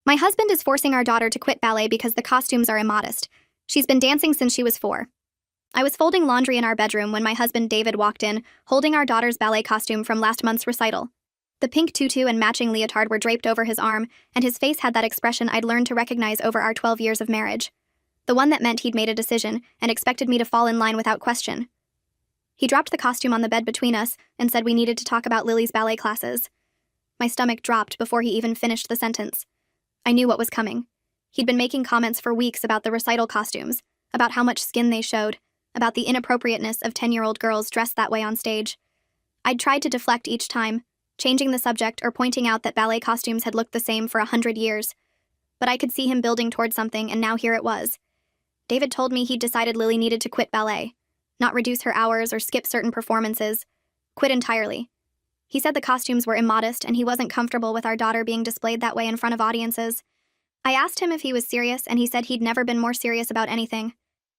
My husband is forcing our daughter to quit ballet because the costumes are immodest. She's been dancing since she was 4. I was folding laundry in our bedroom when my husband David walked in, holding our daughter's ballet costume from last month's recital. The pink tutu and matching leotard were draped over his arm, and his face had that expression I'd learned to recognize over our 12 years of marriage. The one that meant he'd made a decision and expected me to fall in line without question. He dropped the costume on the bed between us and said we needed to talk about Lily's ballet classes. My stomach dropped before he even finished the sentence. I knew what was coming. He'd been making comments for weeks about the recital costumes, about how much skin they showed, about the inappropriateness of 10-year-old girls dressed that way on stage. I'd tried to deflect each time, changing the subject or pointing out that ballet costumes had looked the same for 100 years. But I could see him building toward something, and now here it was. David told me he'd decided Lily needed to quit ballet, not reduce her hours or skip certain performances, quit entirely. He said the costumes were immodest and he wasn't comfortable with our daughter being displayed that way in front of audiences. I asked him if he was serious, and he said he'd never been more serious about anything,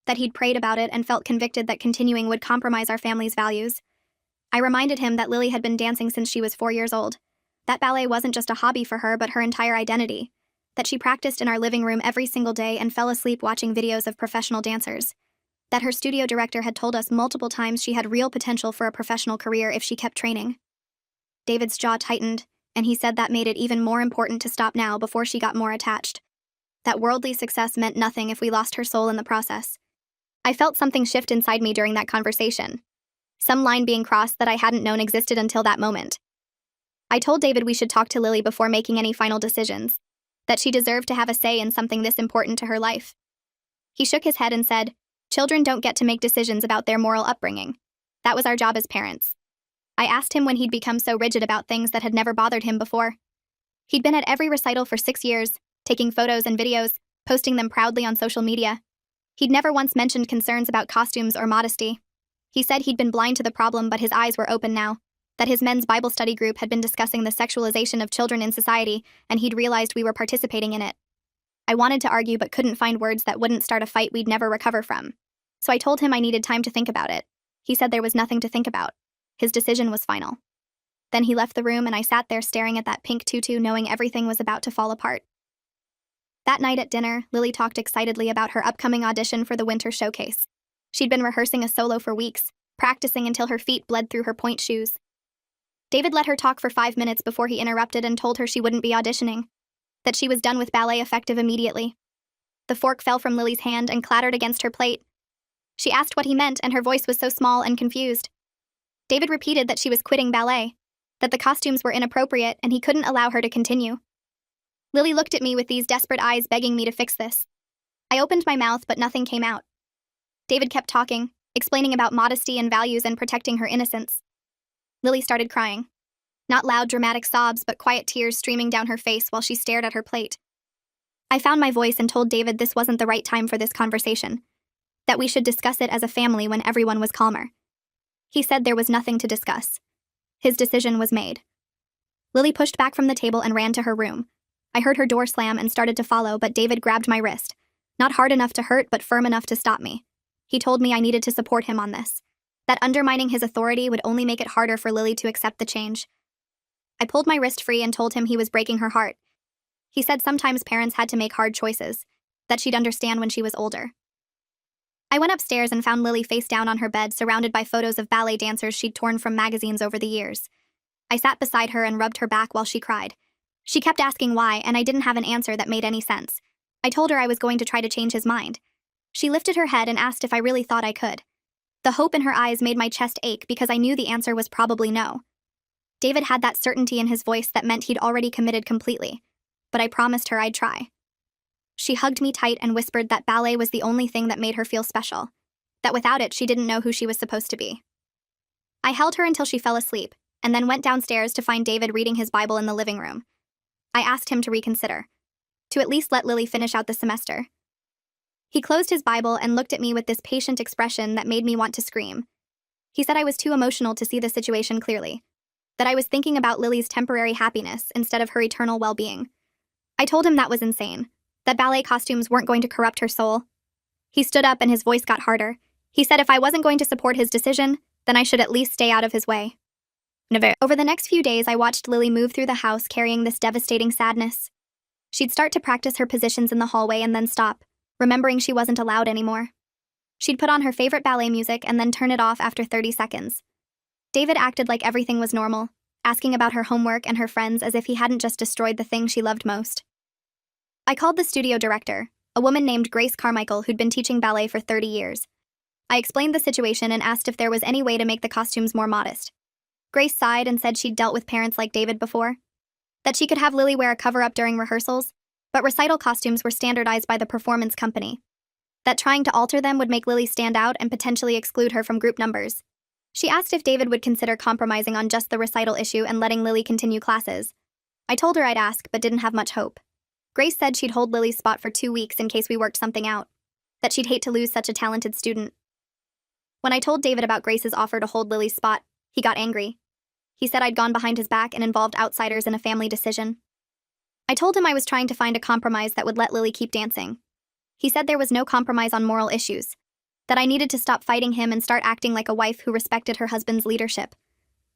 that he'd prayed about it and felt convicted that continuing would compromise our family's values. I reminded him that Lily had been dancing since she was 4 years old, that ballet wasn't just a hobby for her but her entire identity, that she practiced in our living room every single day and fell asleep watching videos of professional dancers, that her studio director had told us multiple times she had real potential for a professional career if she kept training. David's jaw tightened, and he said that made it even more important to stop now before she got more attached, that worldly success meant nothing if we lost her soul in the process. I felt something shift inside me during that conversation, some line being crossed that I hadn't known existed until that moment. I told David we should talk to Lily before making any final decisions, that she deserved to have a say in something this important to her life. He shook his head and said, "Children don't get to make decisions about their moral upbringing. That was our job as parents." I asked him when he'd become so rigid about things that had never bothered him before. He'd been at every recital for 6 years, taking photos and videos, posting them proudly on social media. He'd never once mentioned concerns about costumes or modesty. He said he'd been blind to the problem, but his eyes were open now, that his men's Bible study group had been discussing the sexualization of children in society, and he'd realized we were participating in it. I wanted to argue but couldn't find words that wouldn't start a fight we'd never recover from. So I told him I needed time to think about it. He said there was nothing to think about. His decision was final. Then he left the room and I sat there staring at that pink tutu, knowing everything was about to fall apart. That night at dinner, Lily talked excitedly about her upcoming audition for the winter showcase. She'd been rehearsing a solo for weeks, practicing until her feet bled through her point shoes. David let her talk for 5 minutes before he interrupted and told her she wouldn't be auditioning, that she was done with ballet effective immediately. The fork fell from Lily's hand and clattered against her plate. She asked what he meant, and her voice was so small and confused. David repeated that she was quitting ballet, that the costumes were inappropriate and he couldn't allow her to continue. Lily looked at me with these desperate eyes begging me to fix this. I opened my mouth, but nothing came out. David kept talking, explaining about modesty and values and protecting her innocence. Lily started crying. Not loud, dramatic sobs, but quiet tears streaming down her face while she stared at her plate. I found my voice and told David this wasn't the right time for this conversation, that we should discuss it as a family when everyone was calmer. He said there was nothing to discuss. His decision was made. Lily pushed back from the table and ran to her room. I heard her door slam and started to follow, but David grabbed my wrist. Not hard enough to hurt, but firm enough to stop me. He told me I needed to support him on this, that undermining his authority would only make it harder for Lily to accept the change. I pulled my wrist free and told him he was breaking her heart. He said sometimes parents had to make hard choices, that she'd understand when she was older. I went upstairs and found Lily face down on her bed, surrounded by photos of ballet dancers she'd torn from magazines over the years. I sat beside her and rubbed her back while she cried. She kept asking why, and I didn't have an answer that made any sense. I told her I was going to try to change his mind. She lifted her head and asked if I really thought I could. The hope in her eyes made my chest ache because I knew the answer was probably no. David had that certainty in his voice that meant he'd already committed completely, but I promised her I'd try. She hugged me tight and whispered that ballet was the only thing that made her feel special, that without it she didn't know who she was supposed to be. I held her until she fell asleep, and then went downstairs to find David reading his Bible in the living room. I asked him to reconsider, to at least let Lily finish out the semester. He closed his Bible and looked at me with this patient expression that made me want to scream. He said I was too emotional to see the situation clearly, that I was thinking about Lily's temporary happiness instead of her eternal well-being. I told him that was insane, that ballet costumes weren't going to corrupt her soul. He stood up and his voice got harder. He said if I wasn't going to support his decision, then I should at least stay out of his way. Never. Over the next few days, I watched Lily move through the house carrying this devastating sadness. She'd start to practice her positions in the hallway and then stop, remembering she wasn't allowed anymore. She'd put on her favorite ballet music and then turn it off after 30 seconds. David acted like everything was normal, asking about her homework and her friends as if he hadn't just destroyed the thing she loved most. I called the studio director, a woman named Grace Carmichael who'd been teaching ballet for 30 years. I explained the situation and asked if there was any way to make the costumes more modest. Grace sighed and said she'd dealt with parents like David before, that she could have Lily wear a cover-up during rehearsals, but recital costumes were standardized by the performance company, that trying to alter them would make Lily stand out and potentially exclude her from group numbers. She asked if David would consider compromising on just the recital issue and letting Lily continue classes. I told her I'd ask, but didn't have much hope. Grace said she'd hold Lily's spot for 2 weeks in case we worked something out, that she'd hate to lose such a talented student. When I told David about Grace's offer to hold Lily's spot, he got angry. He said I'd gone behind his back and involved outsiders in a family decision. I told him I was trying to find a compromise that would let Lily keep dancing. He said there was no compromise on moral issues, that I needed to stop fighting him and start acting like a wife who respected her husband's leadership.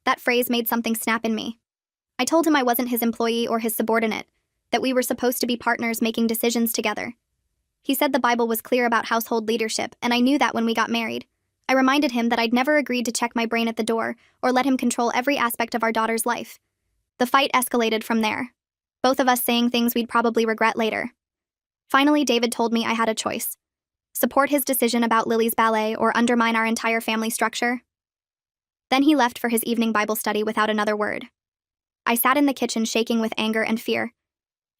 That phrase made something snap in me. I told him I wasn't his employee or his subordinate, that we were supposed to be partners making decisions together. He said the Bible was clear about household leadership, and I knew that when we got married. I reminded him that I'd never agreed to check my brain at the door or let him control every aspect of our daughter's life. The fight escalated from there, both of us saying things we'd probably regret later. Finally, David told me I had a choice: support his decision about Lily's ballet or undermine our entire family structure. Then he left for his evening Bible study without another word. I sat in the kitchen shaking with anger and fear.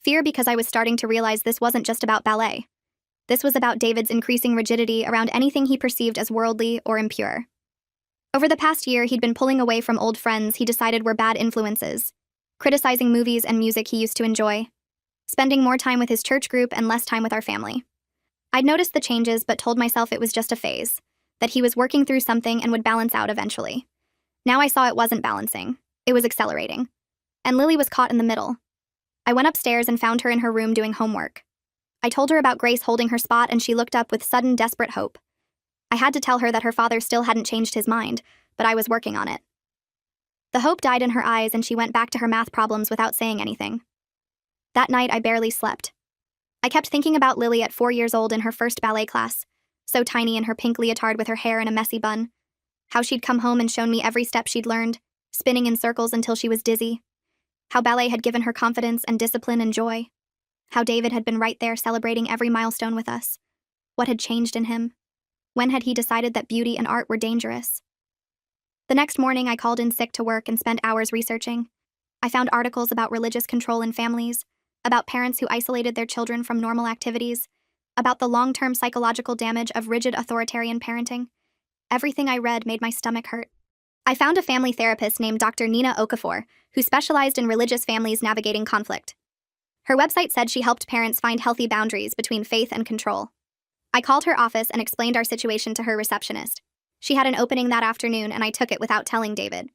Fear because I was starting to realize this wasn't just about ballet. This was about David's increasing rigidity around anything he perceived as worldly or impure. Over the past year, he'd been pulling away from old friends he decided were bad influences, criticizing movies and music he used to enjoy, spending more time with his church group and less time with our family. I'd noticed the changes but told myself it was just a phase, that he was working through something and would balance out eventually. Now I saw it wasn't balancing, it was accelerating. And Lily was caught in the middle. I went upstairs and found her in her room doing homework. I told her about Grace holding her spot and she looked up with sudden, desperate hope. I had to tell her that her father still hadn't changed his mind, but I was working on it. The hope died in her eyes and she went back to her math problems without saying anything. That night, I barely slept. I kept thinking about Lily at 4 years old in her first ballet class, so tiny in her pink leotard with her hair in a messy bun. How she'd come home and shown me every step she'd learned, spinning in circles until she was dizzy. How ballet had given her confidence and discipline and joy. How David had been right there celebrating every milestone with us. What had changed in him? When had he decided that beauty and art were dangerous? The next morning, I called in sick to work and spent hours researching. I found articles about religious control in families, about parents who isolated their children from normal activities, about the long-term psychological damage of rigid authoritarian parenting. Everything I read made my stomach hurt. I found a family therapist named Dr. Nina Okafor, who specialized in religious families navigating conflict. Her website said she helped parents find healthy boundaries between faith and control. I called her office and explained our situation to her receptionist. She had an opening that afternoon and I took it without telling David.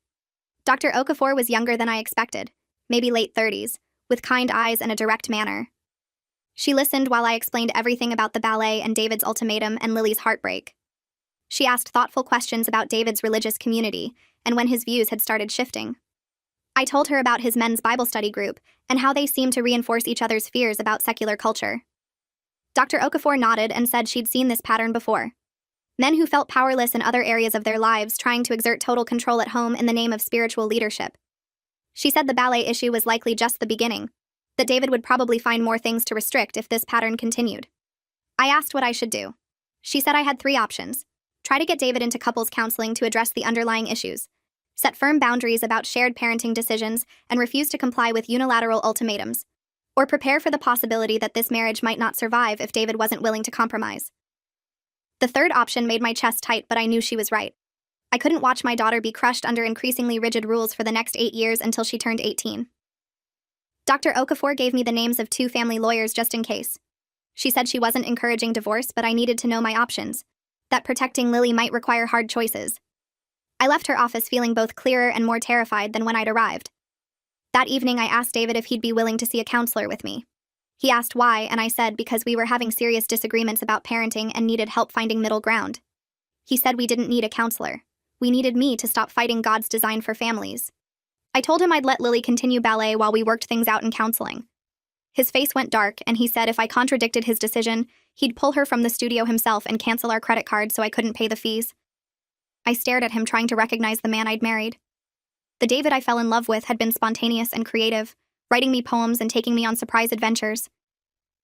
Dr. Okafor was younger than I expected, maybe late 30s, with kind eyes and a direct manner. She listened while I explained everything about the ballet and David's ultimatum and Lily's heartbreak. She asked thoughtful questions about David's religious community and when his views had started shifting. I told her about his men's Bible study group and how they seemed to reinforce each other's fears about secular culture. Dr. Okafor nodded and said she'd seen this pattern before. Men who felt powerless in other areas of their lives trying to exert total control at home in the name of spiritual leadership. She said the ballet issue was likely just the beginning, that David would probably find more things to restrict if this pattern continued. I asked what I should do. She said I had 3 options. Try to get David into couples counseling to address the underlying issues, set firm boundaries about shared parenting decisions, and refuse to comply with unilateral ultimatums, or prepare for the possibility that this marriage might not survive if David wasn't willing to compromise. The third option made my chest tight, but I knew she was right. I couldn't watch my daughter be crushed under increasingly rigid rules for the next 8 years until she turned 18. Dr. Okafor gave me the names of 2 family lawyers just in case. She said she wasn't encouraging divorce, but I needed to know my options, that protecting Lily might require hard choices. I left her office feeling both clearer and more terrified than when I'd arrived. That evening, I asked David if he'd be willing to see a counselor with me. He asked why, and I said because we were having serious disagreements about parenting and needed help finding middle ground. He said we didn't need a counselor. We needed me to stop fighting God's design for families. I told him I'd let Lily continue ballet while we worked things out in counseling. His face went dark, and he said if I contradicted his decision, he'd pull her from the studio himself and cancel our credit card so I couldn't pay the fees. I stared at him, trying to recognize the man I'd married. The David I fell in love with had been spontaneous and creative, writing me poems and taking me on surprise adventures.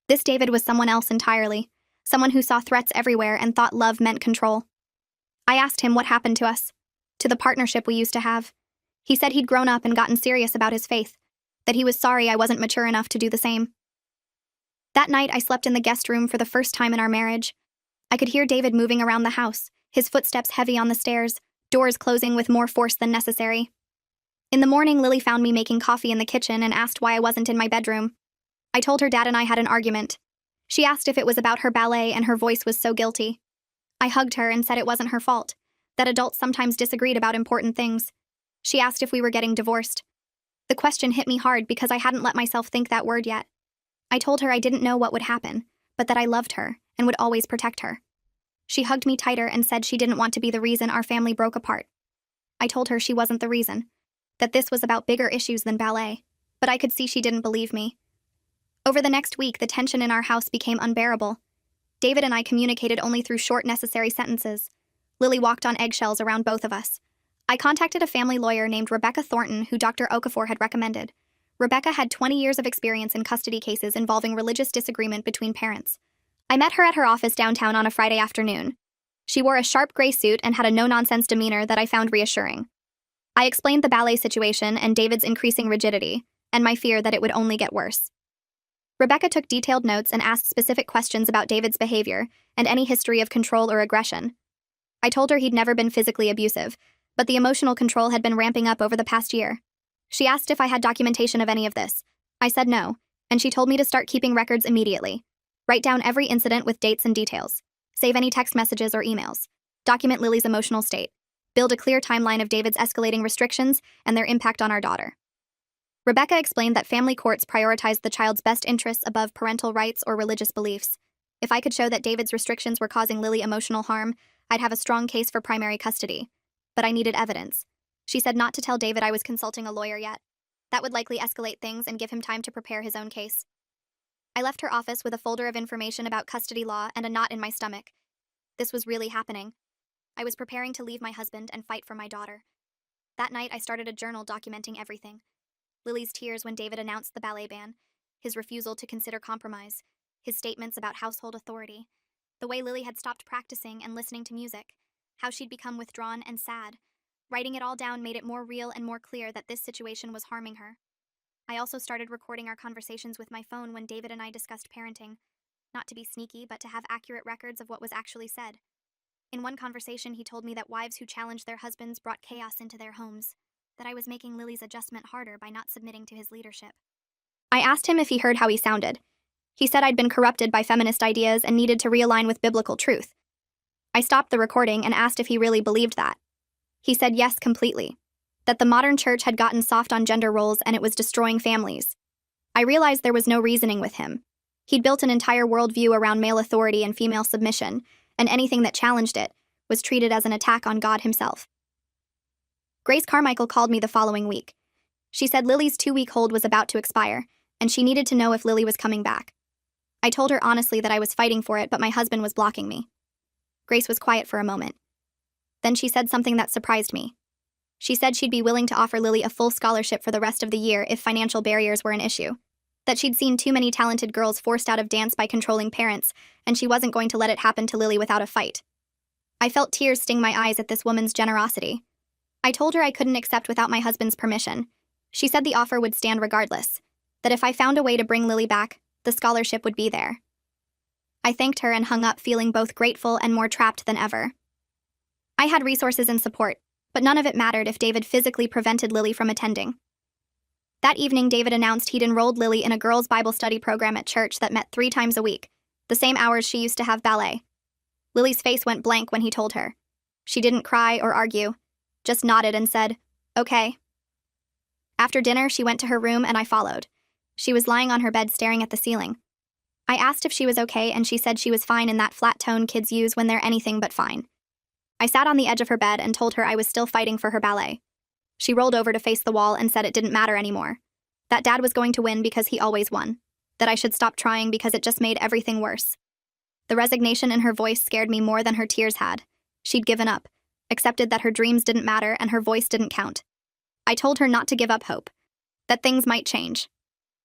This David was someone else entirely, someone who saw threats everywhere and thought love meant control. I asked him what happened to us, to the partnership we used to have. He said he'd grown up and gotten serious about his faith, that he was sorry I wasn't mature enough to do the same. That night, I slept in the guest room for the first time in our marriage. I could hear David moving around the house, his footsteps heavy on the stairs, doors closing with more force than necessary. In the morning, Lily found me making coffee in the kitchen and asked why I wasn't in my bedroom. I told her Dad and I had an argument. She asked if it was about her ballet, and her voice was so guilty. I hugged her and said it wasn't her fault, that adults sometimes disagreed about important things. She asked if we were getting divorced. The question hit me hard because I hadn't let myself think that word yet. I told her I didn't know what would happen, but that I loved her and would always protect her. She hugged me tighter and said she didn't want to be the reason our family broke apart. I told her she wasn't the reason, that this was about bigger issues than ballet, but I could see she didn't believe me. Over the next week, the tension in our house became unbearable. David and I communicated only through short, necessary sentences. Lily walked on eggshells around both of us. I contacted a family lawyer named Rebecca Thornton, who Dr. Okafor had recommended. Rebecca had 20 years of experience in custody cases involving religious disagreement between parents. I met her at her office downtown on a Friday afternoon. She wore a sharp gray suit and had a no-nonsense demeanor that I found reassuring. I explained the ballet situation and David's increasing rigidity, and my fear that it would only get worse. Rebecca took detailed notes and asked specific questions about David's behavior and any history of control or aggression. I told her he'd never been physically abusive, but the emotional control had been ramping up over the past year. She asked if I had documentation of any of this. I said no, and she told me to start keeping records immediately. Write down every incident with dates and details. Save any text messages or emails. Document Lily's emotional state. Build a clear timeline of David's escalating restrictions and their impact on our daughter. Rebecca explained that family courts prioritized the child's best interests above parental rights or religious beliefs. If I could show that David's restrictions were causing Lily emotional harm, I'd have a strong case for primary custody. But I needed evidence. She said not to tell David I was consulting a lawyer yet. That would likely escalate things and give him time to prepare his own case. I left her office with a folder of information about custody law and a knot in my stomach. This was really happening. I was preparing to leave my husband and fight for my daughter. That night, I started a journal documenting everything. Lily's tears when David announced the ballet ban, his refusal to consider compromise, his statements about household authority, the way Lily had stopped practicing and listening to music, how she'd become withdrawn and sad. Writing it all down made it more real and more clear that this situation was harming her. I also started recording our conversations with my phone when David and I discussed parenting, not to be sneaky, but to have accurate records of what was actually said. In one conversation, he told me that wives who challenged their husbands brought chaos into their homes, that I was making Lily's adjustment harder by not submitting to his leadership. I asked him if he heard how he sounded. He said I'd been corrupted by feminist ideas and needed to realign with biblical truth. I stopped the recording and asked if he really believed that. He said yes, completely. That the modern church had gotten soft on gender roles and it was destroying families. I realized there was no reasoning with him. He'd built an entire worldview around male authority and female submission, and anything that challenged it was treated as an attack on God himself. Grace Carmichael called me the following week. She said Lily's 2-week hold was about to expire, and she needed to know if Lily was coming back. I told her honestly that I was fighting for it, but my husband was blocking me. Grace was quiet for a moment. Then she said something that surprised me. She said she'd be willing to offer Lily a full scholarship for the rest of the year if financial barriers were an issue. That she'd seen too many talented girls forced out of dance by controlling parents, and she wasn't going to let it happen to Lily without a fight. I felt tears sting my eyes at this woman's generosity. I told her I couldn't accept without my husband's permission. She said the offer would stand regardless, that if I found a way to bring Lily back, the scholarship would be there. I thanked her and hung up, feeling both grateful and more trapped than ever. I had resources and support, but none of it mattered if David physically prevented Lily from attending. That evening, David announced he'd enrolled Lily in a girls' Bible study program at church that met 3 times a week, the same hours she used to have ballet. Lily's face went blank when he told her. She didn't cry or argue, just nodded and said, "Okay." After dinner, she went to her room and I followed. She was lying on her bed staring at the ceiling. I asked if she was okay and she said she was fine in that flat tone kids use when they're anything but fine. I sat on the edge of her bed and told her I was still fighting for her ballet. She rolled over to face the wall and said it didn't matter anymore. That Dad was going to win because he always won. that I should stop trying because it just made everything worse. The resignation in her voice scared me more than her tears had. She'd given up, accepted that her dreams didn't matter and her voice didn't count. I told her not to give up hope, that things might change.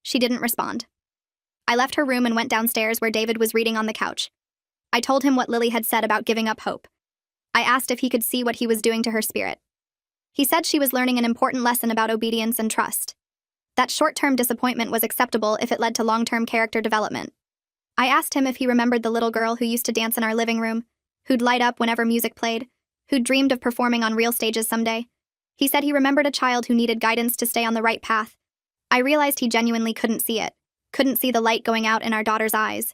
She didn't respond. I left her room and went downstairs where David was reading on the couch. I told him what Lily had said about giving up hope. I asked if he could see what he was doing to her spirit. He said she was learning an important lesson about obedience and trust. That short-term disappointment was acceptable if it led to long-term character development. I asked him if he remembered the little girl who used to dance in our living room, who'd light up whenever music played, who'd dreamed of performing on real stages someday. He said he remembered a child who needed guidance to stay on the right path. I realized he genuinely couldn't see it, couldn't see the light going out in our daughter's eyes.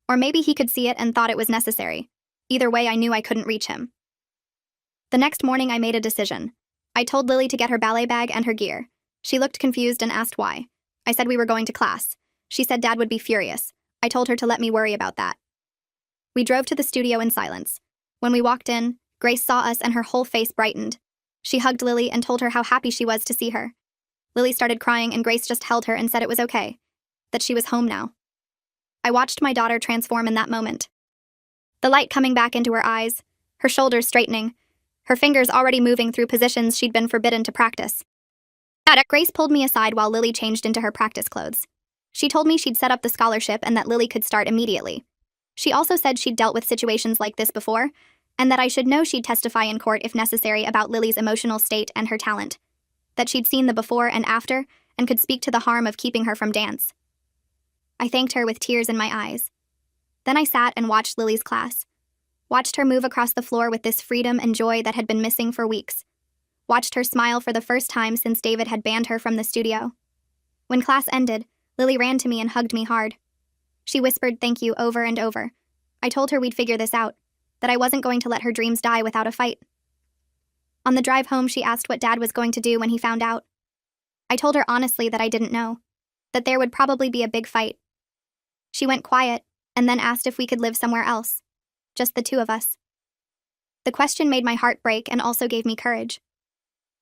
Or maybe he could see it and thought it was necessary. Either way, I knew I couldn't reach him. The next morning, I made a decision. I told Lily to get her ballet bag and her gear. She looked confused and asked why. I said we were going to class. She said Dad would be furious. I told her to let me worry about that. We drove to the studio in silence. When we walked in, Grace saw us and her whole face brightened. She hugged Lily and told her how happy she was to see her. Lily started crying and Grace just held her and said it was okay, that she was home now. I watched my daughter transform in that moment. The light coming back into her eyes, her shoulders straightening, her fingers already moving through positions she'd been forbidden to practice. Grace pulled me aside while Lily changed into her practice clothes. She told me she'd set up the scholarship and that Lily could start immediately. She also said she'd dealt with situations like this before, and that I should know she'd testify in court if necessary about Lily's emotional state and her talent. That she'd seen the before and after and could speak to the harm of keeping her from dance. I thanked her with tears in my eyes. Then I sat and watched Lily's class. Watched her move across the floor with this freedom and joy that had been missing for weeks. Watched her smile for the first time since David had banned her from the studio. When class ended, Lily ran to me and hugged me hard. She whispered thank you over and over. I told her we'd figure this out, that I wasn't going to let her dreams die without a fight. On the drive home, she asked what Dad was going to do when he found out. I told her honestly that I didn't know, that there would probably be a big fight. She went quiet and then asked if we could live somewhere else, just the two of us. The question made my heart break and also gave me courage.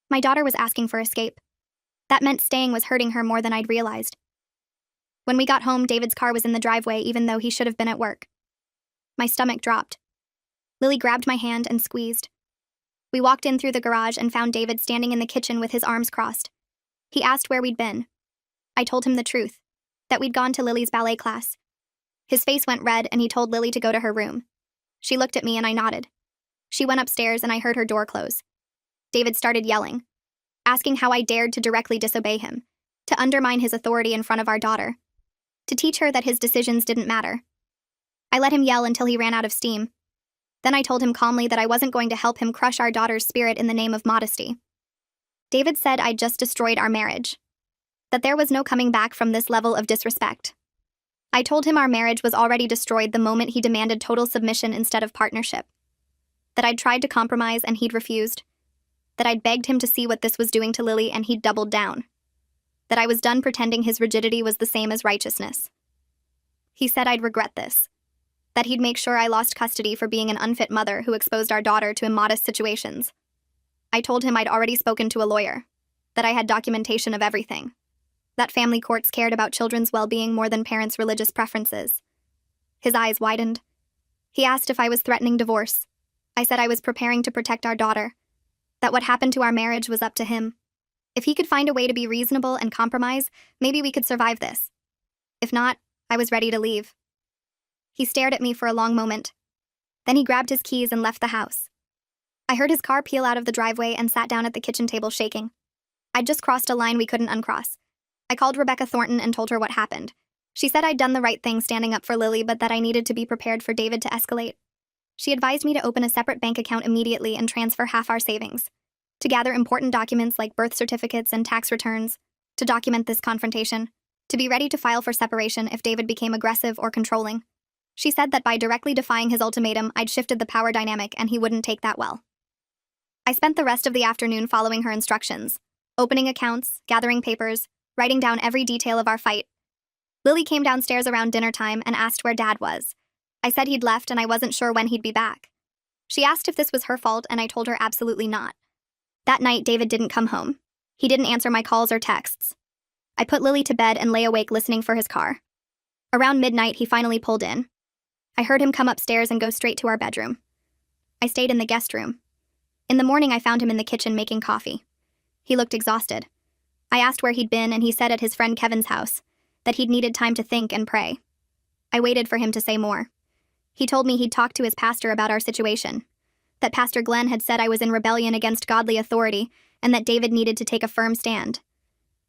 My daughter was asking for escape. That meant staying was hurting her more than I'd realized. When we got home, David's car was in the driveway even though he should have been at work. My stomach dropped. Lily grabbed my hand and squeezed. We walked in through the garage and found David standing in the kitchen with his arms crossed. He asked where we'd been. I told him the truth, that we'd gone to Lily's ballet class. His face went red and he told Lily to go to her room. She looked at me and I nodded. She went upstairs and I heard her door close. David started yelling, asking how I dared to directly disobey him, to undermine his authority in front of our daughter, to teach her that his decisions didn't matter. I let him yell until he ran out of steam. Then I told him calmly that I wasn't going to help him crush our daughter's spirit in the name of modesty. David said I'd just destroyed our marriage, that there was no coming back from this level of disrespect. I told him our marriage was already destroyed the moment he demanded total submission instead of partnership, that I'd tried to compromise and he'd refused, that I'd begged him to see what this was doing to Lily and he'd doubled down, that I was done pretending his rigidity was the same as righteousness. He said I'd regret this, that he'd make sure I lost custody for being an unfit mother who exposed our daughter to immodest situations. I told him I'd already spoken to a lawyer, that I had documentation of everything, that family courts cared about children's well-being more than parents' religious preferences. His eyes widened. He asked if I was threatening divorce. I said I was preparing to protect our daughter, that what happened to our marriage was up to him. If he could find a way to be reasonable and compromise, maybe we could survive this. If not, I was ready to leave. He stared at me for a long moment. Then he grabbed his keys and left the house. I heard his car peel out of the driveway and sat down at the kitchen table shaking. I'd just crossed a line we couldn't uncross. I called Rebecca Thornton and told her what happened. She said I'd done the right thing standing up for Lily, but that I needed to be prepared for David to escalate. She advised me to open a separate bank account immediately and transfer half our savings, to gather important documents like birth certificates and tax returns, to document this confrontation, to be ready to file for separation if David became aggressive or controlling. She said that by directly defying his ultimatum, I'd shifted the power dynamic and he wouldn't take that well. I spent the rest of the afternoon following her instructions, opening accounts, gathering papers, writing down every detail of our fight. Lily came downstairs around dinner time and asked where Dad was. I said he'd left and I wasn't sure when he'd be back. She asked if this was her fault and I told her absolutely not. That night, David didn't come home. He didn't answer my calls or texts. I put Lily to bed and lay awake listening for his car. Around midnight, he finally pulled in. I heard him come upstairs and go straight to our bedroom. I stayed in the guest room. In the morning, I found him in the kitchen making coffee. He looked exhausted. I asked where he'd been, and he said at his friend Kevin's house, that he'd needed time to think and pray. I waited for him to say more. He told me he'd talked to his pastor about our situation, that Pastor Glenn had said I was in rebellion against godly authority, and that David needed to take a firm stand.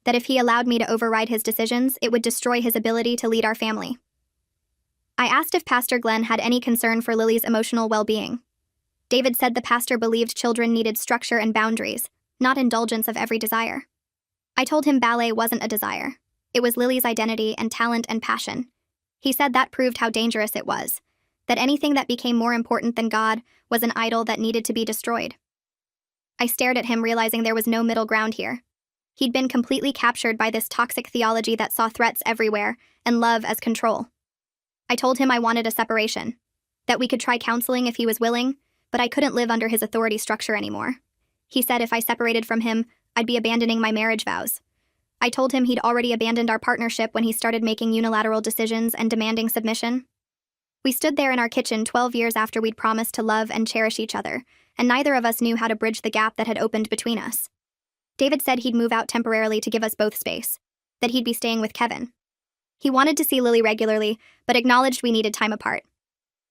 That if he allowed me to override his decisions, it would destroy his ability to lead our family. I asked if Pastor Glenn had any concern for Lily's emotional well-being. David said the pastor believed children needed structure and boundaries, not indulgence of every desire. I told him ballet wasn't a desire. It was Lily's identity and talent and passion. He said that proved how dangerous it was, that anything that became more important than God was an idol that needed to be destroyed. I stared at him, realizing there was no middle ground here. He'd been completely captured by this toxic theology that saw threats everywhere and love as control. I told him I wanted a separation, that we could try counseling if he was willing, but I couldn't live under his authority structure anymore. He said if I separated from him, I'd be abandoning my marriage vows. I told him he'd already abandoned our partnership when he started making unilateral decisions and demanding submission. We stood there in our kitchen 12 years after we'd promised to love and cherish each other, and neither of us knew how to bridge the gap that had opened between us. David said he'd move out temporarily to give us both space, that he'd be staying with Kevin. He wanted to see Lily regularly, but acknowledged we needed time apart.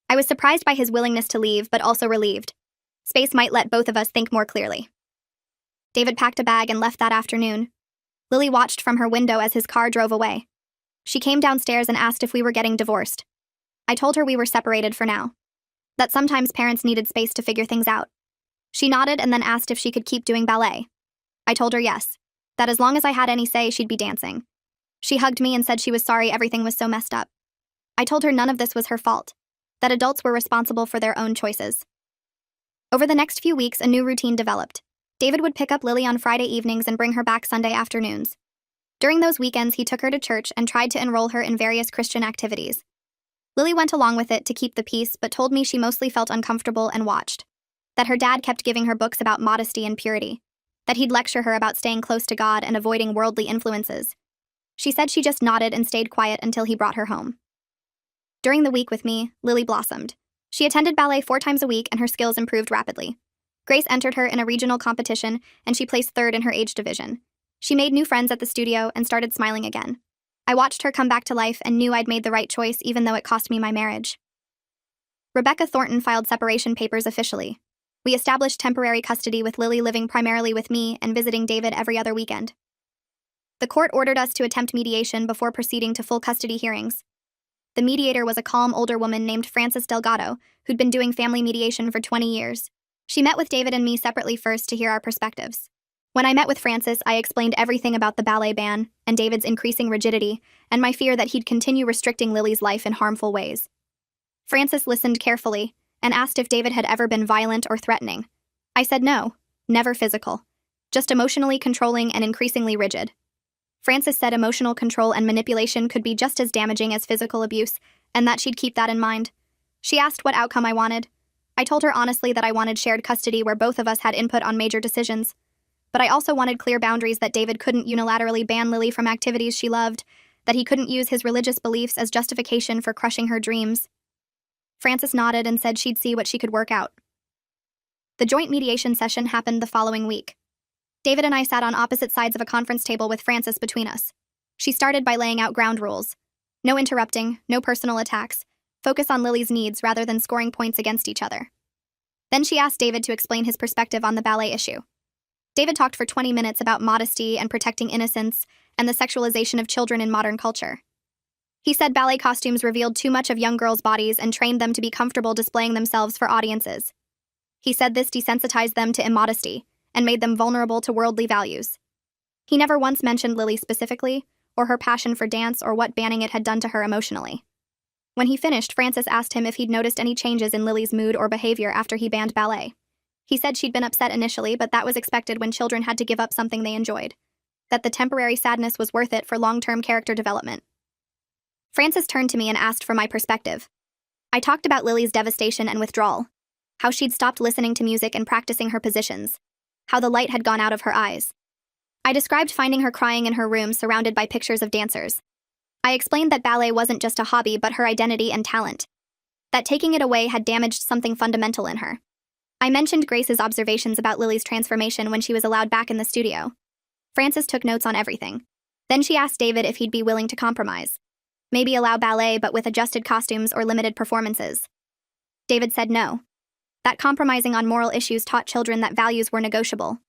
I was surprised by his willingness to leave, but also relieved. Space might let both of us think more clearly. David packed a bag and left that afternoon. Lily watched from her window as his car drove away. She came downstairs and asked if we were getting divorced. I told her we were separated for now, that sometimes parents needed space to figure things out. She nodded and then asked if she could keep doing ballet. I told her yes, that as long as I had any say, she'd be dancing. She hugged me and said she was sorry everything was so messed up. I told her none of this was her fault, that adults were responsible for their own choices. Over the next few weeks, a new routine developed. David would pick up Lily on Friday evenings and bring her back Sunday afternoons. During those weekends, he took her to church and tried to enroll her in various Christian activities. Lily went along with it to keep the peace, but told me she mostly felt uncomfortable and watched. That her dad kept giving her books about modesty and purity. That he'd lecture her about staying close to God and avoiding worldly influences. She said she just nodded and stayed quiet until he brought her home. During the week with me, Lily blossomed. She attended ballet 4 times a week and her skills improved rapidly. Grace entered her in a regional competition and she placed 3rd in her age division. She made new friends at the studio and started smiling again. I watched her come back to life and knew I'd made the right choice even though it cost me my marriage. Rebecca Thornton filed separation papers officially. We established temporary custody with Lily living primarily with me and visiting David every other weekend. The court ordered us to attempt mediation before proceeding to full custody hearings. The mediator was a calm older woman named Frances Delgado, who'd been doing family mediation for 20 years. She met with David and me separately first to hear our perspectives. When I met with Frances, I explained everything about the ballet ban and David's increasing rigidity and my fear that he'd continue restricting Lily's life in harmful ways. Frances listened carefully and asked if David had ever been violent or threatening. I said no, never physical, just emotionally controlling and increasingly rigid. Frances said emotional control and manipulation could be just as damaging as physical abuse, and that she'd keep that in mind. She asked what outcome I wanted. I told her honestly that I wanted shared custody where both of us had input on major decisions. But I also wanted clear boundaries, that David couldn't unilaterally ban Lily from activities she loved, that he couldn't use his religious beliefs as justification for crushing her dreams. Frances nodded and said she'd see what she could work out. The joint mediation session happened the following week. David and I sat on opposite sides of a conference table with Frances between us. She started by laying out ground rules. No interrupting, no personal attacks, focus on Lily's needs rather than scoring points against each other. Then she asked David to explain his perspective on the ballet issue. David talked for 20 minutes about modesty and protecting innocence and the sexualization of children in modern culture. He said ballet costumes revealed too much of young girls' bodies and trained them to be comfortable displaying themselves for audiences. He said this desensitized them to immodesty and made them vulnerable to worldly values. He never once mentioned Lily specifically, or her passion for dance, or what banning it had done to her emotionally. When he finished, Frances asked him if he'd noticed any changes in Lily's mood or behavior after he banned ballet. He said she'd been upset initially, but that was expected when children had to give up something they enjoyed. That the temporary sadness was worth it for long-term character development. Frances turned to me and asked for my perspective. I talked about Lily's devastation and withdrawal, how she'd stopped listening to music and practicing her positions, how the light had gone out of her eyes. I described finding her crying in her room surrounded by pictures of dancers. I explained that ballet wasn't just a hobby but her identity and talent, that taking it away had damaged something fundamental in her. I mentioned Grace's observations about Lily's transformation when she was allowed back in the studio. Frances took notes on everything. Then she asked David if he'd be willing to compromise. Maybe allow ballet but with adjusted costumes or limited performances. David said no. That compromising on moral issues taught children that values were negotiable.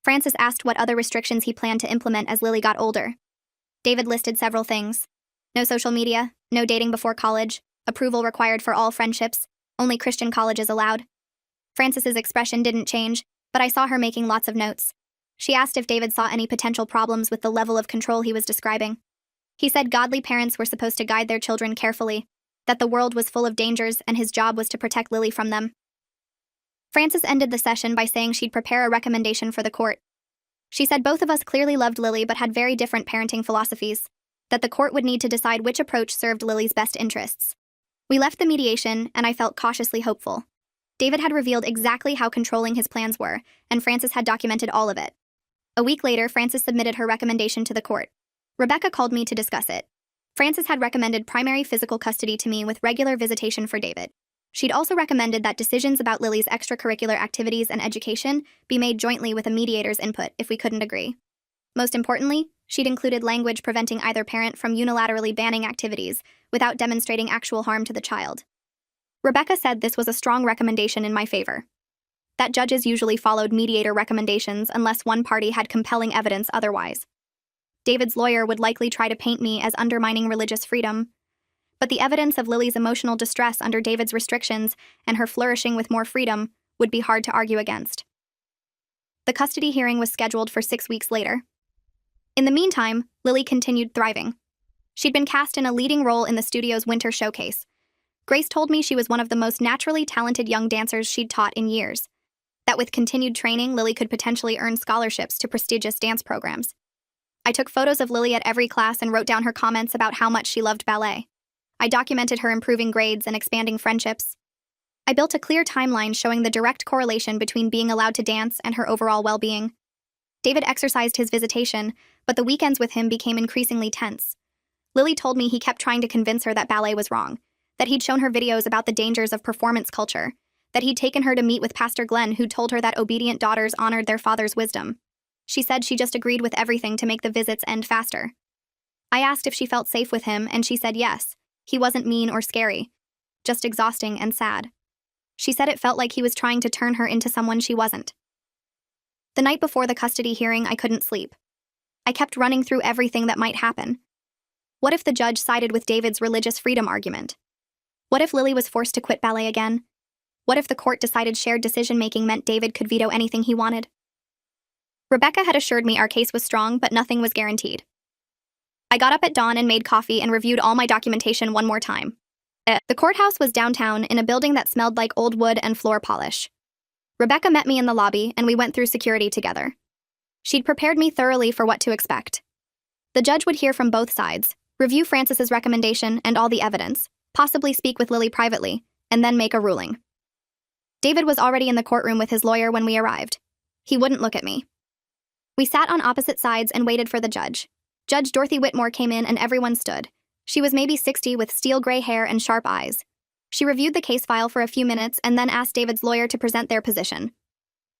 Frances asked what other restrictions he planned to implement as Lily got older. David listed several things. No social media, no dating before college, approval required for all friendships, only Christian colleges allowed. Frances's expression didn't change, but I saw her making lots of notes. She asked if David saw any potential problems with the level of control he was describing. He said godly parents were supposed to guide their children carefully, that the world was full of dangers and his job was to protect Lily from them. Frances ended the session by saying she'd prepare a recommendation for the court. She said both of us clearly loved Lily but had very different parenting philosophies, that the court would need to decide which approach served Lily's best interests. We left the mediation, and I felt cautiously hopeful. David had revealed exactly how controlling his plans were, and Frances had documented all of it. A week later, Frances submitted her recommendation to the court. Rebecca called me to discuss it. Frances had recommended primary physical custody to me with regular visitation for David. She'd also recommended that decisions about Lily's extracurricular activities and education be made jointly with a mediator's input if we couldn't agree. Most importantly, she'd included language preventing either parent from unilaterally banning activities without demonstrating actual harm to the child. Rebecca said this was a strong recommendation in my favor. That judges usually followed mediator recommendations unless one party had compelling evidence otherwise. David's lawyer would likely try to paint me as undermining religious freedom, but the evidence of Lily's emotional distress under David's restrictions and her flourishing with more freedom would be hard to argue against. The custody hearing was scheduled for 6 weeks later. In the meantime, Lily continued thriving. She'd been cast in a leading role in the studio's winter showcase. Grace told me she was one of the most naturally talented young dancers she'd taught in years, that with continued training, Lily could potentially earn scholarships to prestigious dance programs. I took photos of Lily at every class and wrote down her comments about how much she loved ballet. I documented her improving grades and expanding friendships. I built a clear timeline showing the direct correlation between being allowed to dance and her overall well-being. David exercised his visitation, but the weekends with him became increasingly tense. Lily told me he kept trying to convince her that ballet was wrong, that he'd shown her videos about the dangers of performance culture, that he'd taken her to meet with Pastor Glenn, who told her that obedient daughters honored their father's wisdom. She said she just agreed with everything to make the visits end faster. I asked if she felt safe with him, and she said yes. He wasn't mean or scary, just exhausting and sad. She said it felt like he was trying to turn her into someone she wasn't. The night before the custody hearing, I couldn't sleep. I kept running through everything that might happen. What if the judge sided with David's religious freedom argument? What if Lily was forced to quit ballet again? What if the court decided shared decision-making meant David could veto anything he wanted? Rebecca had assured me our case was strong, but nothing was guaranteed. I got up at dawn and made coffee and reviewed all my documentation one more time. The courthouse was downtown in a building that smelled like old wood and floor polish. Rebecca met me in the lobby, and we went through security together. She'd prepared me thoroughly for what to expect. The judge would hear from both sides, review Frances's recommendation and all the evidence, possibly speak with Lily privately, and then make a ruling. David was already in the courtroom with his lawyer when we arrived. He wouldn't look at me. We sat on opposite sides and waited for the judge. Judge Dorothy Whitmore came in and everyone stood. She was maybe 60 with steel gray hair and sharp eyes. She reviewed the case file for a few minutes and then asked David's lawyer to present their position.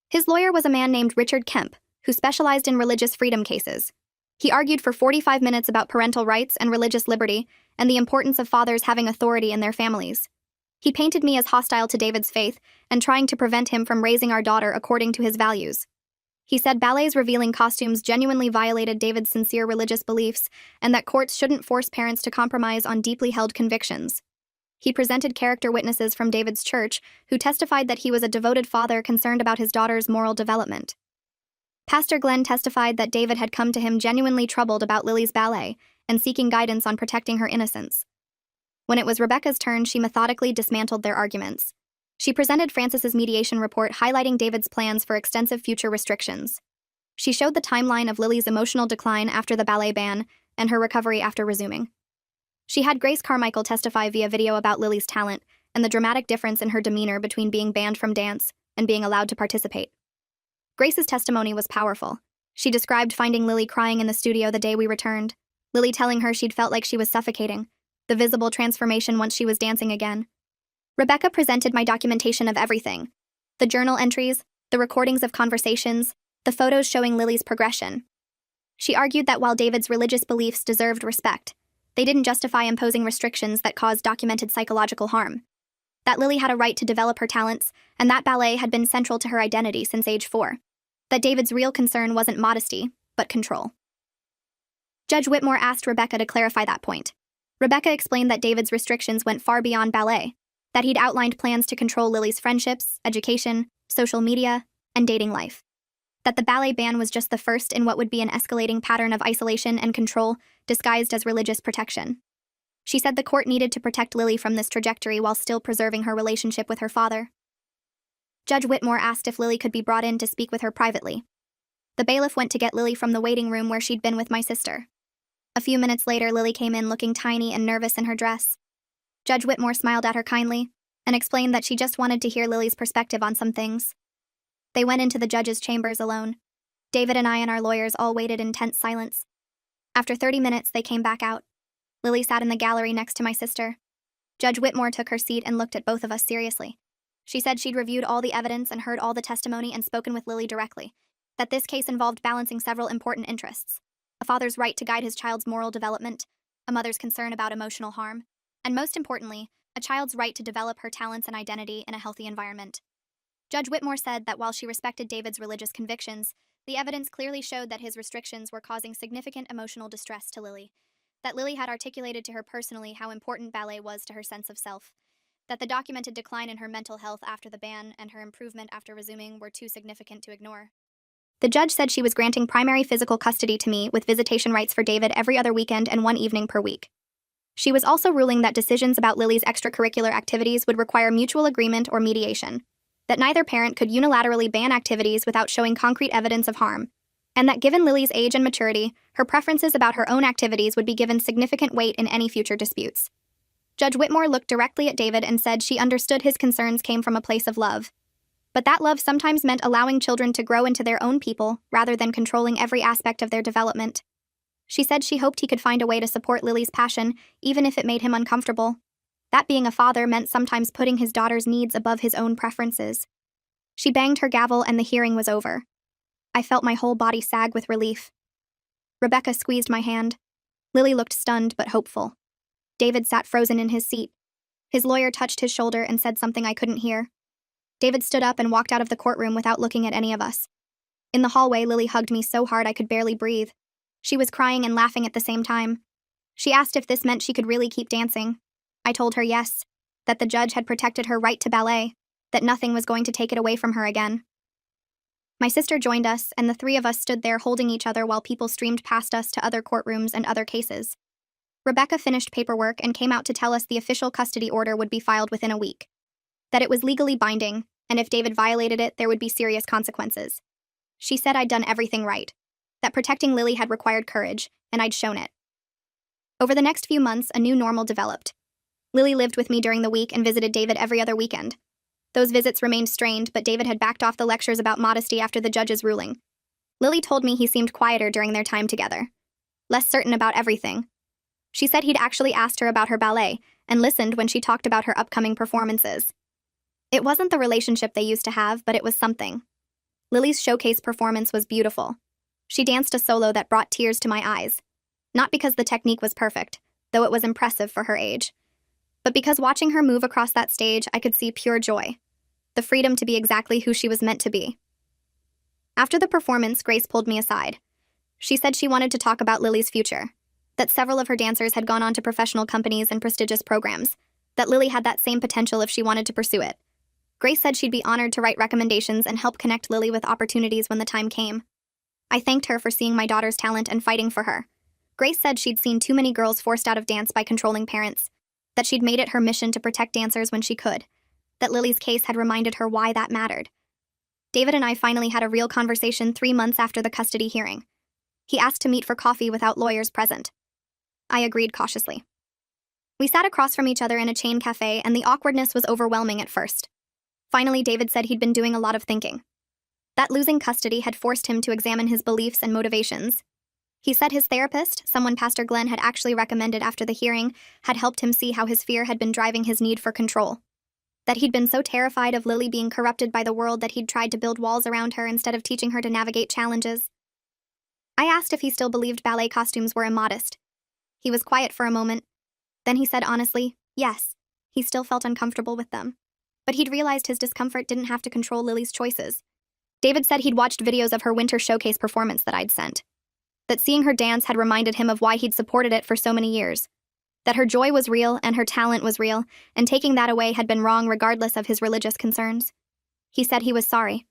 His lawyer was a man named Richard Kemp, who specialized in religious freedom cases. He argued for 45 minutes about parental rights and religious liberty and the importance of fathers having authority in their families. He painted me as hostile to David's faith and trying to prevent him from raising our daughter according to his values. He said ballet's revealing costumes genuinely violated David's sincere religious beliefs and that courts shouldn't force parents to compromise on deeply held convictions. He presented character witnesses from David's church who testified that he was a devoted father concerned about his daughter's moral development. Pastor Glenn testified that David had come to him genuinely troubled about Lily's ballet and seeking guidance on protecting her innocence. When it was Rebecca's turn, she methodically dismantled their arguments. She presented Frances's mediation report highlighting David's plans for extensive future restrictions. She showed the timeline of Lily's emotional decline after the ballet ban and her recovery after resuming. She had Grace Carmichael testify via video about Lily's talent and the dramatic difference in her demeanor between being banned from dance and being allowed to participate. Grace's testimony was powerful. She described finding Lily crying in the studio the day we returned. Lily telling her she'd felt like she was suffocating, the visible transformation once she was dancing again. Rebecca presented my documentation of everything: the journal entries, the recordings of conversations, the photos showing Lily's progression. She argued that while David's religious beliefs deserved respect, they didn't justify imposing restrictions that caused documented psychological harm. That Lily had a right to develop her talents, and that ballet had been central to her identity since age 4. That David's real concern wasn't modesty, but control. Judge Whitmore asked Rebecca to clarify that point. Rebecca explained that David's restrictions went far beyond ballet, that he'd outlined plans to control Lily's friendships, education, social media, and dating life. That the ballet ban was just the first in what would be an escalating pattern of isolation and control disguised as religious protection. She said the court needed to protect Lily from this trajectory while still preserving her relationship with her father. Judge Whitmore asked if Lily could be brought in to speak with her privately. The bailiff went to get Lily from the waiting room where she'd been with my sister. A few minutes later, Lily came in looking tiny and nervous in her dress. Judge Whitmore smiled at her kindly and explained that she just wanted to hear Lily's perspective on some things. They went into the judge's chambers alone. David and I and our lawyers all waited in tense silence. After 30 minutes, they came back out. Lily sat in the gallery next to my sister. Judge Whitmore took her seat and looked at both of us seriously. She said she'd reviewed all the evidence and heard all the testimony and spoken with Lily directly, that this case involved balancing several important interests: a father's right to guide his child's moral development, a mother's concern about emotional harm, and most importantly, a child's right to develop her talents and identity in a healthy environment. Judge Whitmore said that while she respected David's religious convictions, the evidence clearly showed that his restrictions were causing significant emotional distress to Lily, that Lily had articulated to her personally how important ballet was to her sense of self, that the documented decline in her mental health after the ban and her improvement after resuming were too significant to ignore. The judge said she was granting primary physical custody to me with visitation rights for David every other weekend and one evening per week. She was also ruling that decisions about Lily's extracurricular activities would require mutual agreement or mediation, that neither parent could unilaterally ban activities without showing concrete evidence of harm, and that given Lily's age and maturity, her preferences about her own activities would be given significant weight in any future disputes. Judge Whitmore looked directly at David and said she understood his concerns came from a place of love, but that love sometimes meant allowing children to grow into their own people rather than controlling every aspect of their development. She said she hoped he could find a way to support Lily's passion, even if it made him uncomfortable. That being a father meant sometimes putting his daughter's needs above his own preferences. She banged her gavel and the hearing was over. I felt my whole body sag with relief. Rebecca squeezed my hand. Lily looked stunned but hopeful. David sat frozen in his seat. His lawyer touched his shoulder and said something I couldn't hear. David stood up and walked out of the courtroom without looking at any of us. In the hallway, Lily hugged me so hard I could barely breathe. She was crying and laughing at the same time. She asked if this meant she could really keep dancing. I told her yes, that the judge had protected her right to ballet, that nothing was going to take it away from her again. My sister joined us, and the three of us stood there holding each other while people streamed past us to other courtrooms and other cases. Rebecca finished paperwork and came out to tell us the official custody order would be filed within a week, that it was legally binding, and if David violated it, there would be serious consequences. She said I'd done everything right, that protecting Lily had required courage, and I'd shown it. Over the next few months, a new normal developed. Lily lived with me during the week and visited David every other weekend. Those visits remained strained, but David had backed off the lectures about modesty after the judge's ruling. Lily told me he seemed quieter during their time together, less certain about everything. She said he'd actually asked her about her ballet and listened when she talked about her upcoming performances. It wasn't the relationship they used to have, but it was something. Lily's showcase performance was beautiful. She danced a solo that brought tears to my eyes, not because the technique was perfect, though it was impressive for her age, but because watching her move across that stage, I could see pure joy, the freedom to be exactly who she was meant to be. After the performance, Grace pulled me aside. She said she wanted to talk about Lily's future, that several of her dancers had gone on to professional companies and prestigious programs, that Lily had that same potential if she wanted to pursue it. Grace said she'd be honored to write recommendations and help connect Lily with opportunities when the time came. I thanked her for seeing my daughter's talent and fighting for her. Grace said she'd seen too many girls forced out of dance by controlling parents, that she'd made it her mission to protect dancers when she could, that Lily's case had reminded her why that mattered. David and I finally had a real conversation 3 months after the custody hearing. He asked to meet for coffee without lawyers present. I agreed cautiously. We sat across from each other in a chain cafe, and the awkwardness was overwhelming at first. Finally, David said he'd been doing a lot of thinking, that losing custody had forced him to examine his beliefs and motivations. He said his therapist, someone Pastor Glenn had actually recommended after the hearing, had helped him see how his fear had been driving his need for control. That he'd been so terrified of Lily being corrupted by the world that he'd tried to build walls around her instead of teaching her to navigate challenges. I asked if he still believed ballet costumes were immodest. He was quiet for a moment. Then he said honestly, yes, he still felt uncomfortable with them. But he'd realized his discomfort didn't have to control Lily's choices. David said he'd watched videos of her winter showcase performance that I'd sent. That seeing her dance had reminded him of why he'd supported it for so many years. That her joy was real and her talent was real, and taking that away had been wrong regardless of his religious concerns. He said he was sorry.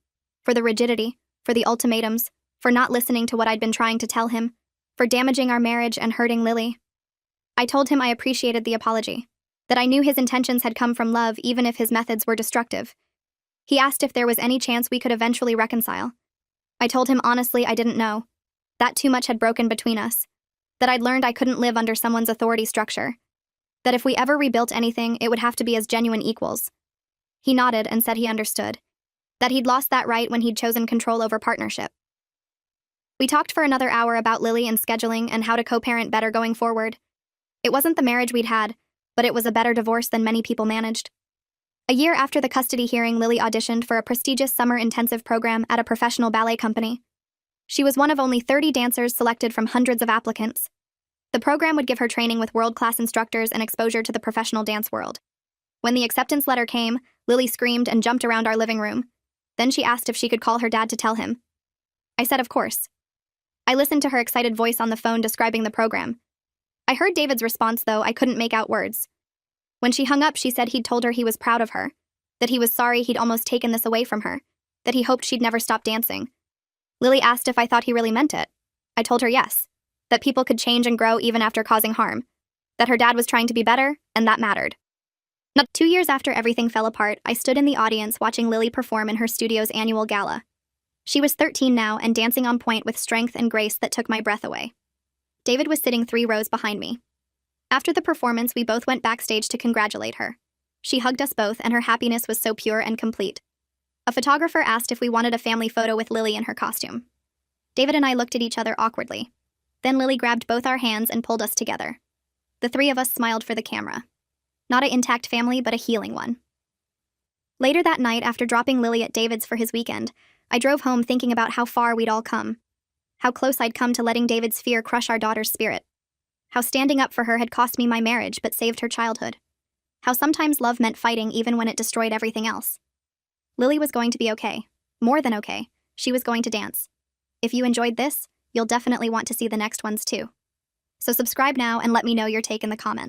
For the rigidity, for the ultimatums, for not listening to what I'd been trying to tell him, for damaging our marriage and hurting Lily. I told him I appreciated the apology. That I knew his intentions had come from love even if his methods were destructive. He asked if there was any chance we could eventually reconcile. I told him honestly I didn't know. That too much had broken between us. That I'd learned I couldn't live under someone's authority structure. That if we ever rebuilt anything, it would have to be as genuine equals. He nodded and said he understood. That he'd lost that right when he'd chosen control over partnership. We talked for another hour about Lily and scheduling and how to co-parent better going forward. It wasn't the marriage we'd had, but it was a better divorce than many people managed. A year after the custody hearing, Lily auditioned for a prestigious summer intensive program at a professional ballet company. She was one of only 30 dancers selected from hundreds of applicants. The program would give her training with world-class instructors and exposure to the professional dance world. When the acceptance letter came, Lily screamed and jumped around our living room. Then she asked if she could call her dad to tell him. I said of course. I listened to her excited voice on the phone describing the program. I heard David's response, though I couldn't make out words. When she hung up, she said he'd told her he was proud of her, that he was sorry he'd almost taken this away from her, that he hoped she'd never stop dancing. Lily asked if I thought he really meant it. I told her yes, that people could change and grow even after causing harm, that her dad was trying to be better, and that mattered. Not 2 years after everything fell apart, I stood in the audience watching Lily perform in her studio's annual gala. She was 13 now and dancing on point with strength and grace that took my breath away. David was sitting 3 rows behind me. After the performance, we both went backstage to congratulate her. She hugged us both, and her happiness was so pure and complete. A photographer asked if we wanted a family photo with Lily in her costume. David and I looked at each other awkwardly. Then Lily grabbed both our hands and pulled us together. The 3 of us smiled for the camera. Not an intact family, but a healing one. Later that night, after dropping Lily at David's for his weekend, I drove home thinking about how far we'd all come. How close I'd come to letting David's fear crush our daughter's spirit. How standing up for her had cost me my marriage but saved her childhood. How sometimes love meant fighting even when it destroyed everything else. Lily was going to be okay. More than okay. She was going to dance. If you enjoyed this, you'll definitely want to see the next ones too. So subscribe now and let me know your take in the comments.